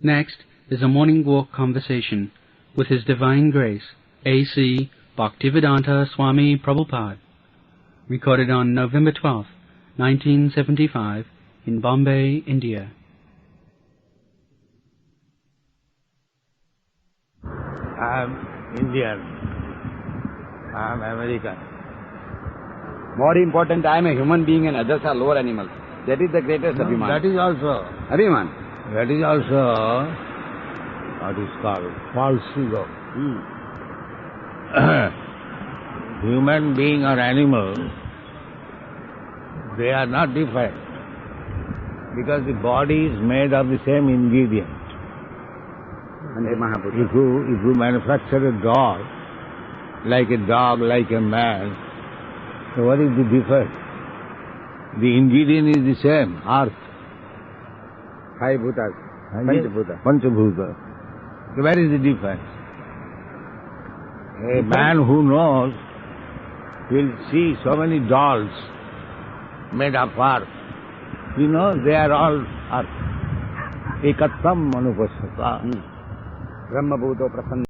Next is a morning walk conversation with His Divine Grace, A.C. Bhaktivedanta Swami Prabhupada, recorded on November 12, 1975, in Bombay, India. I am Indian. I am American. More important, I am a human being and others are lower animals. That is the greatest Abhiman. That is also. Abhiman. That is also what is called false ego. Human being or animal, they are not different because the body is made of the same ingredient. If you manufacture a dog, like a man, so what is the difference? The ingredient is the same, earth. Five bhutas. Panchabhuta. So where is the difference? A man who knows will see so many dolls made of earth. You know, they are all earth. Ekattam manupashyata. Brahma bhuto prasanna.